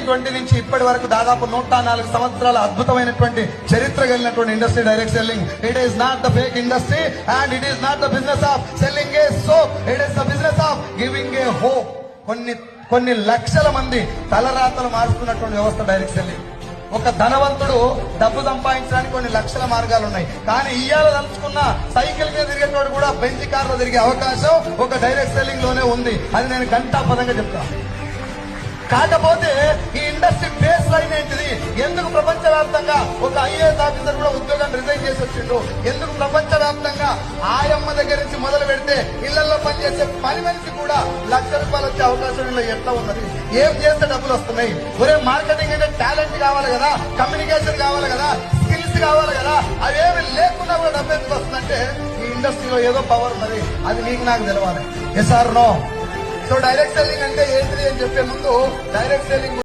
1920 నుంచి ఇప్పటి వరకు దాదాపు 104 సంవత్సరాల అద్భుతమైనటువంటి చరిత్ర కలిగినటువంటి industry direct selling. It is not the fake industry and it is not the business of selling A soap, it is the business of giving a hope. కొన్ని లక్షల మంది తలరాతలు మారుస్తున్నటువంటి వ్యవస్థ డైరెక్ట్ సెల్లింగ్. ఒక ధనవంతుడు డబ్బు సంపాదించడానికి కొన్ని లక్షల మార్గాలు ఉన్నాయి, కానీ ఇయ్యాల తలుచుకున్న సైకిల్ మీద తిరిగేటోడు కూడా బెంచ్ కార్లో తిరిగే అవకాశం ఒక డైరెక్ట్ సెల్లింగ్ లోనే ఉంది. అది నేను ఘంటాపదంగా చెప్తాను. కాకపోతే ఈ ఇండస్ట్రీ బేస్ లైన్ ఏంటిది? ఎందుకు ప్రపంచవ్యాప్తంగా ఒక ఐఏఎస్ ఆఫీసర్ కూడా ఉద్యోగాన్ని రిజైన్ చేసి వచ్చిండు? ఎందుకు ప్రపంచవ్యాప్తంగా ఆయమ్మ దగ్గర నుంచి మొదలు పెడితే ఇళ్లలో పనిచేసే పని మనిషి కూడా ₹1,00,000 వచ్చే అవకాశం ఇలా ఎట్లా ఉన్నది? ఏం చేస్తే డబ్బులు వస్తున్నాయి? ఒరే మార్కెటింగ్ అంటే టాలెంట్ కావాలి కదా, కమ్యూనికేషన్ కావాలి కదా, స్కిల్స్ కావాలి కదా. అవేమి లేకుండా కూడా డబ్బు ఎందుకు వస్తుందంటే ఈ ఇండస్ట్రీలో ఏదో పవర్ ఉన్నది. అది నీకు నాకు తెలవాలి. Yes or no? So direct selling అంటే ఏంటిది అని చెప్పే ముందు డైరెక్ట్ సెల్లింగ్